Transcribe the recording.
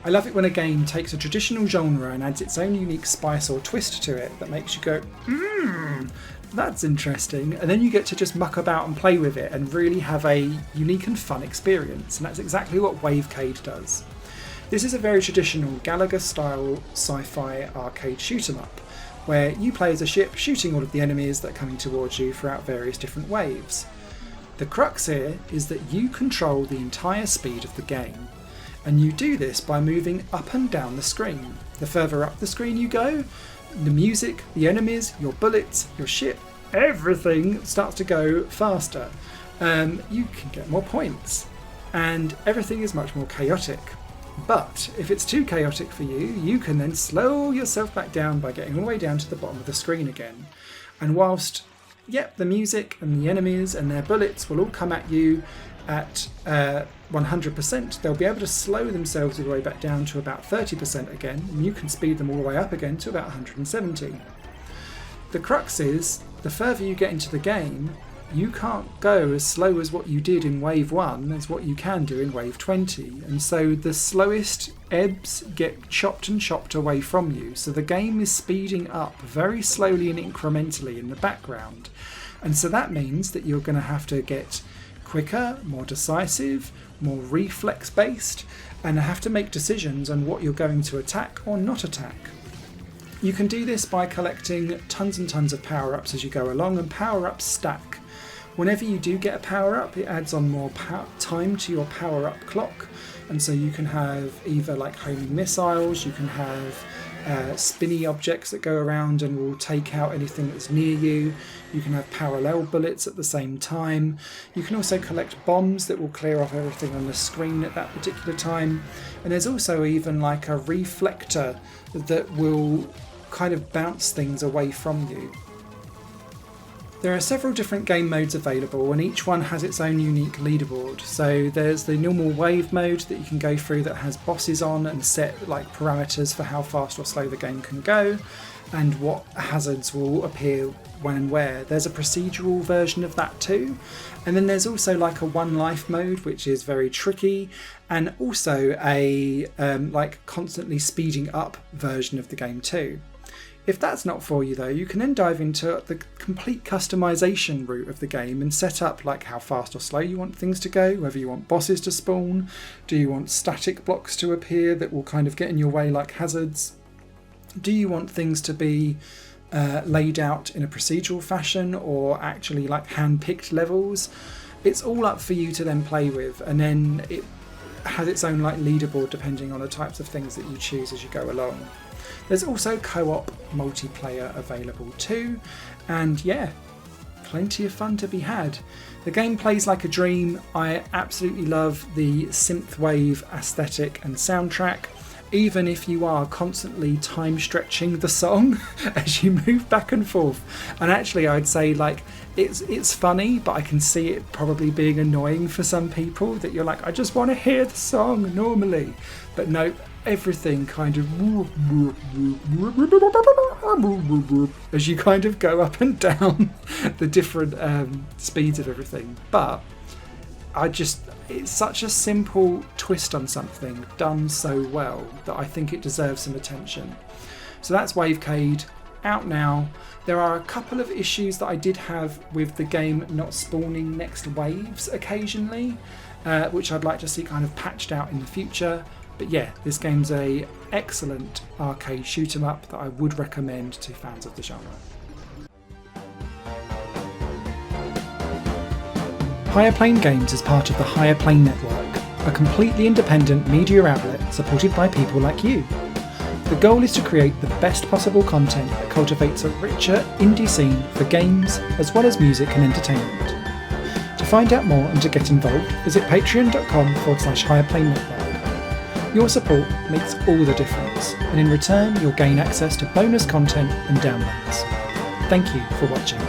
I love it when a game takes a traditional genre and adds its own unique spice or twist to it that makes you go, that's interesting. And then you get to just muck about and play with it and really have a unique and fun experience. And that's exactly what Wavecade does. This is a very traditional Galaga-style sci-fi arcade shoot-'em-up, where you play as a ship shooting all of the enemies that are coming towards you throughout various different waves. The crux here is that you control the entire speed of the game, and you do this by moving up and down the screen. The further up the screen you go, the music, the enemies, your bullets, your ship, everything starts to go faster. You can get more points, and everything is much more chaotic. But if it's too chaotic for you, you can then slow yourself back down by getting all the way down to the bottom of the screen again. And whilst, the music and the enemies and their bullets will all come at you at 100%, they'll be able to slow themselves all the way back down to about 30% again, and you can speed them all the way up again to about 170. The crux is, the further you get into the game, you can't go as slow as what you did in Wave 1 as what you can do in Wave 20, and so the slowest ebbs get chopped and chopped away from you, so the game is speeding up very slowly and incrementally in the background. And so that means that you're going to have to get quicker, more decisive, more reflex based, and have to make decisions on what you're going to attack or not attack. You can do this by collecting tons and tons of power-ups as you go along, and power-ups stack. Whenever you do get a power-up, it adds on more time to your power-up clock, and so you can have either like homing missiles, you can have spinny objects that go around and will take out anything that's near you. You can have parallel bullets at the same time. You can also collect bombs that will clear off everything on the screen at that particular time. And there's also even like a reflector that will kind of bounce things away from you. There are several different game modes available, and each one has its own unique leaderboard. So there's the normal wave mode that you can go through that has bosses on and set like parameters for how fast or slow the game can go and what hazards will appear when and where. There's a procedural version of that too, and then there's also like a one life mode, which is very tricky, and also a like constantly speeding up version of the game too. If that's not for you though, you can then dive into the complete customization route of the game and set up like how fast or slow you want things to go, whether you want bosses to spawn, do you want static blocks to appear that will kind of get in your way like hazards, do you want things to be laid out in a procedural fashion or actually like hand-picked levels. It's all up for you to then play with, and then it has its own like leaderboard depending on the types of things that you choose as you go along. There's also co-op multiplayer available too, and plenty of fun to be had. The game plays like a dream. I absolutely love the synthwave aesthetic and soundtrack, even if you are constantly time stretching the song as you move back and forth. And actually I'd say like it's funny, but I can see it probably being annoying for some people that you're like, I just want to hear the song normally. But no, everything kind of as you kind of go up and down the different speeds of everything. But it's such a simple twist on something done so well that I think it deserves some attention. So that's Wavecade, out now. There are a couple of issues that I did have with the game not spawning next waves occasionally, which I'd like to see kind of patched out in the future. But this game's a excellent arcade shoot 'em up that I would recommend to fans of the genre. Higher Plane Games is part of the Higher Plane Network, a completely independent media outlet supported by people like you. The goal is to create the best possible content that cultivates a richer indie scene for games as well as music and entertainment. To find out more and to get involved, visit patreon.com/higherplane-network. Your support makes all the difference, and in return you'll gain access to bonus content and downloads. Thank you for watching.